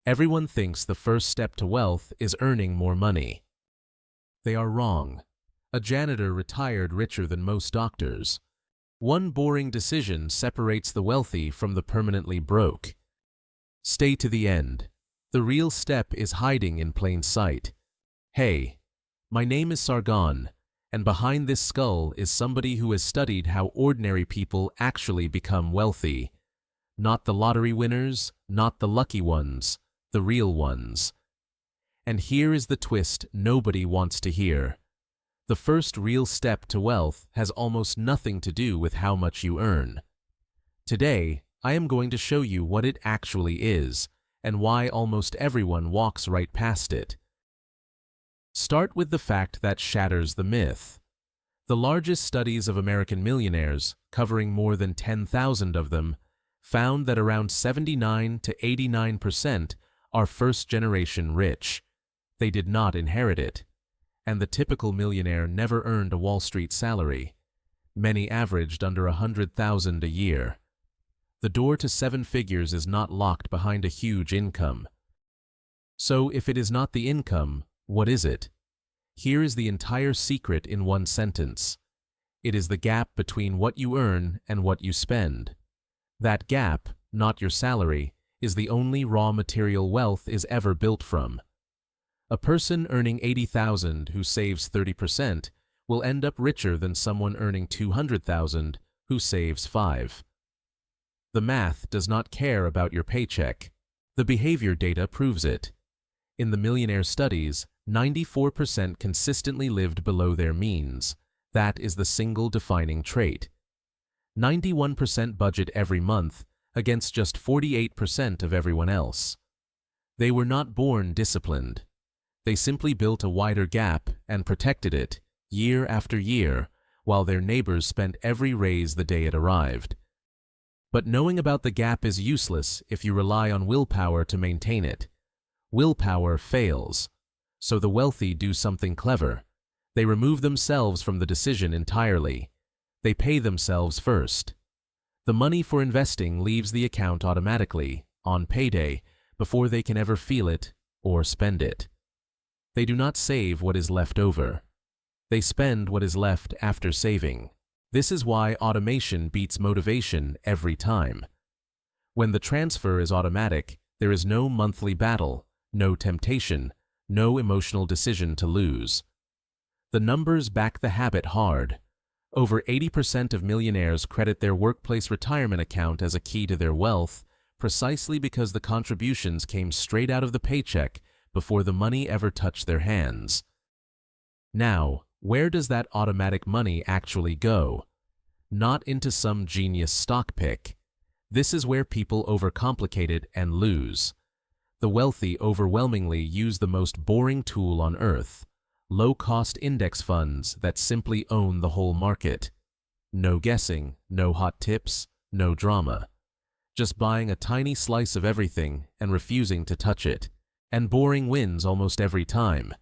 Everyone thinks the first step to wealth is earning more money. They are wrong. A janitor retired richer than most doctors. One boring decision separates the wealthy from the permanently broke. Stay to the end. The real step is hiding in plain sight. Hey, my name is Sargon, and behind this skull is somebody who has studied how ordinary people actually become wealthy. Not the lottery winners, not the lucky ones, the real ones. And here is the twist nobody wants to hear. The first real step to wealth has almost nothing to do with how much you earn. Today, I am going to show you what it actually is, and why almost everyone walks right past it. Start with the fact that shatters the myth. The largest studies of American millionaires, covering more than 10,000 of them, found that around 79 to 89% are first-generation rich. They did not inherit it. And the typical millionaire never earned a Wall Street salary. Many averaged under $100,000 a year. The door to seven figures is not locked behind a huge income. So if it is not the income, what is it? Here is the entire secret in one sentence. It is the gap between what you earn and what you spend. That gap, not your salary, is the only raw material wealth is ever built from. A person earning $80,000 who saves 30% will end up richer than someone earning $200,000 who saves 5%. The math does not care about your paycheck. The behavior data proves it. In the millionaire studies, 94% consistently lived below their means. That is the single defining trait. 91% budget every month against just 48% of everyone else. They were not born disciplined. They simply built a wider gap and protected it, year after year, while their neighbors spent every raise the day it arrived. But knowing about the gap is useless if you rely on willpower to maintain it. Willpower fails. So the wealthy do something clever. They remove themselves from the decision entirely. They pay themselves first. The money for investing leaves the account automatically, on payday, before they can ever feel it or spend it. They do not save what is left over. They spend what is left after saving. This is why automation beats motivation every time. When the transfer is automatic, there is no monthly battle, no temptation, no emotional decision to lose. The numbers back the habit hard. Over 80% of millionaires credit their workplace retirement account as a key to their wealth, precisely because the contributions came straight out of the paycheck before the money ever touched their hands. Now, where does that automatic money actually go? Not into some genius stock pick. This is where people overcomplicate it and lose. The wealthy overwhelmingly use the most boring tool on earth, low-cost index funds that simply own the whole market. No guessing, no hot tips, no drama. Just buying a tiny slice of everything and refusing to touch it. And boring wins almost every time.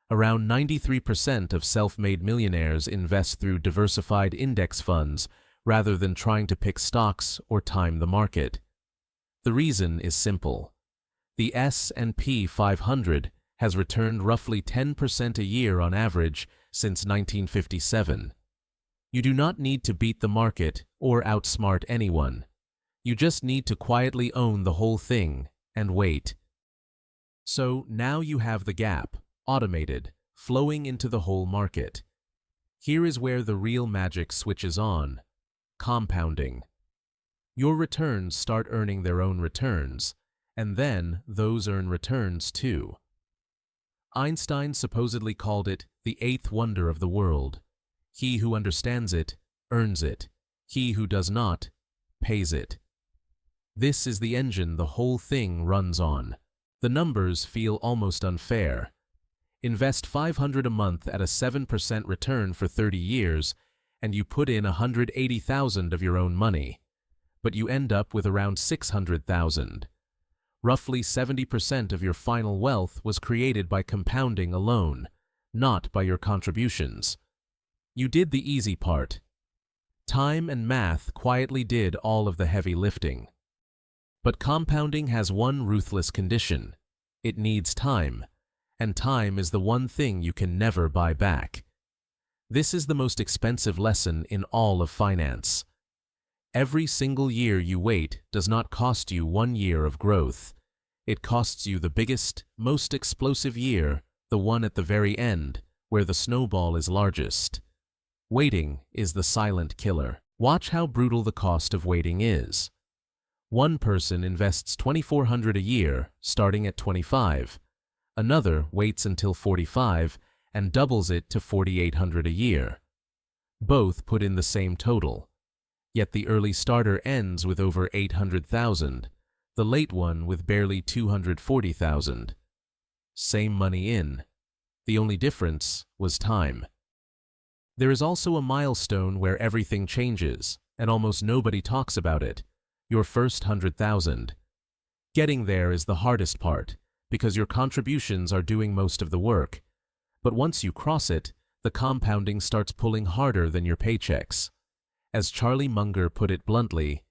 Around 93% of self-made millionaires invest through diversified index funds rather than trying to pick stocks or time the market. The reason is simple. The S&P 500 has returned roughly 10% a year on average since 1957. You do not need to beat the market or outsmart anyone. You just need to quietly own the whole thing and wait. So now you have the gap, automated, flowing into the whole market. Here is where the real magic switches on. Compounding. Your returns start earning their own returns, and then those earn returns too. Einstein supposedly called it the eighth wonder of the world. He who understands it, earns it. He who does not, pays it. This is the engine the whole thing runs on. The numbers feel almost unfair. Invest $500 a month at a 7% return for 30 years, and you put in $180,000 of your own money. But you end up with around $600,000. Roughly 70% of your final wealth was created by compounding alone, not by your contributions. You did the easy part. Time and math quietly did all of the heavy lifting. But compounding has one ruthless condition. It needs time, and time is the one thing you can never buy back. This is the most expensive lesson in all of finance. Every single year you wait does not cost you 1 year of growth. It costs you the biggest, most explosive year, the one at the very end, where the snowball is largest. Waiting is the silent killer. Watch how brutal the cost of waiting is. One person invests $2,400 a year, starting at 25. Another waits until 45 and doubles it to $4,800 a year. Both put in the same total. Yet the early starter ends with over $800,000, the late one with barely $240,000. Same money in. The only difference was time. There is also a milestone where everything changes, and almost nobody talks about it: your first 100,000. Getting there is the hardest part, because your contributions are doing most of the work. But once you cross it, the compounding starts pulling harder than your paychecks. As Charlie Munger put it bluntly,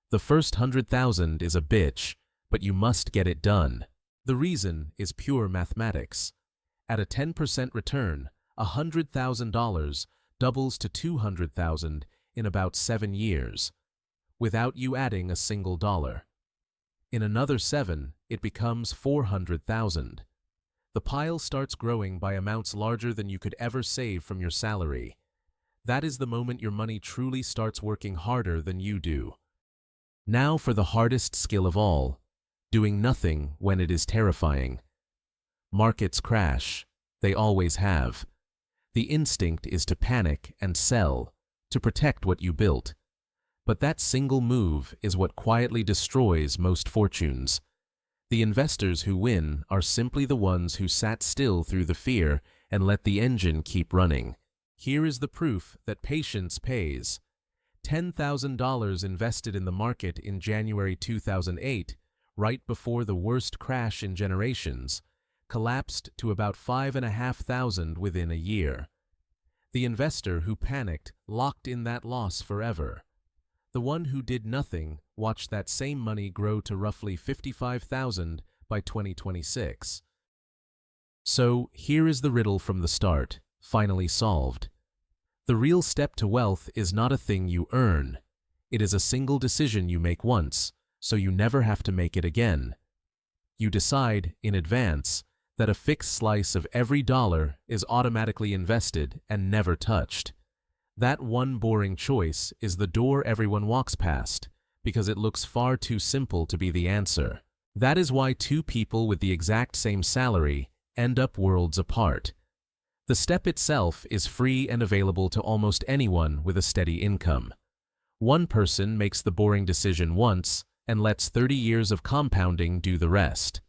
the first 100,000 is a bitch, but you must get it done. The reason is pure mathematics. At a 10% return, $100,000 doubles to $200,000 in about 7 years, without you adding a single dollar. In another 7, it becomes $400,000. The pile starts growing by amounts larger than you could ever save from your salary. That is the moment your money truly starts working harder than you do. Now for the hardest skill of all: doing nothing when it is terrifying. Markets crash. They always have. The instinct is to panic and sell, to protect what you built. But that single move is what quietly destroys most fortunes. The investors who win are simply the ones who sat still through the fear and let the engine keep running. Here is the proof that patience pays. $10,000 invested in the market in January 2008, right before the worst crash in generations, collapsed to about $5,500 within a year. The investor who panicked locked in that loss forever. The one who did nothing watched that same money grow to roughly $55,000 by 2026. So here is the riddle from the start, finally solved. The real step to wealth is not a thing you earn. It is a single decision you make once, so you never have to make it again. You decide, in advance, that a fixed slice of every dollar is automatically invested and never touched. That one boring choice is the door everyone walks past, because it looks far too simple to be the answer. That is why two people with the exact same salary end up worlds apart. The step itself is free and available to almost anyone with a steady income. One person makes the boring decision once and lets 30 years of compounding do the rest.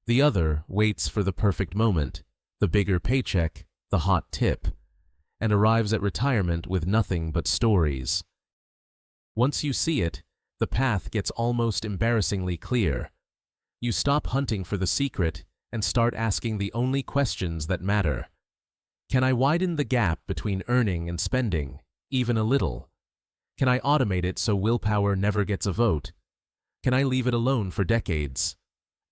The other waits for the perfect moment, the bigger paycheck, the hot tip, and arrives at retirement with nothing but stories. Once you see it, the path gets almost embarrassingly clear. You stop hunting for the secret and start asking the only questions that matter. Can I widen the gap between earning and spending, even a little? Can I automate it so willpower never gets a vote? Can I leave it alone for decades?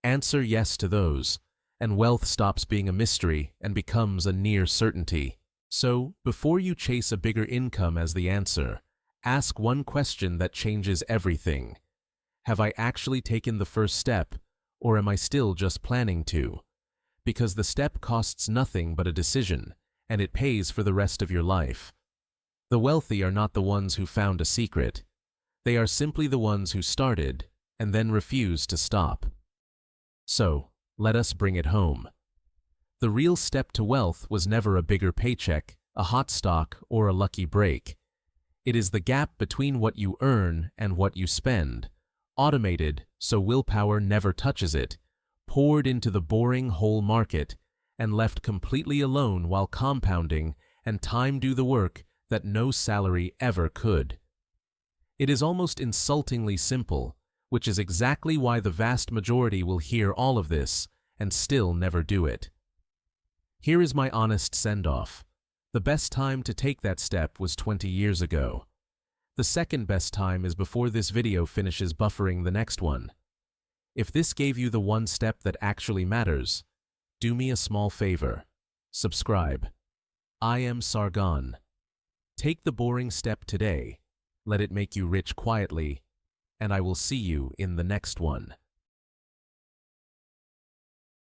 Answer yes to those, and wealth stops being a mystery and becomes a near certainty. So, before you chase a bigger income as the answer, ask one question that changes everything. Have I actually taken the first step, or am I still just planning to? Because the step costs nothing but a decision, and it pays for the rest of your life. The wealthy are not the ones who found a secret. They are simply the ones who started and then refused to stop. So, let us bring it home. The real step to wealth was never a bigger paycheck, a hot stock, or a lucky break. It is the gap between what you earn and what you spend, automated so willpower never touches it, poured into the boring whole market, and left completely alone while compounding and time do the work that no salary ever could. It is almost insultingly simple, which is exactly why the vast majority will hear all of this and still never do it. Here is my honest send-off. The best time to take that step was 20 years ago. The second best time is before this video finishes buffering the next one. If this gave you the one step that actually matters, do me a small favor. Subscribe. I am Sargon. Take the boring step today. Let it make you rich quietly, and I will see you in the next one.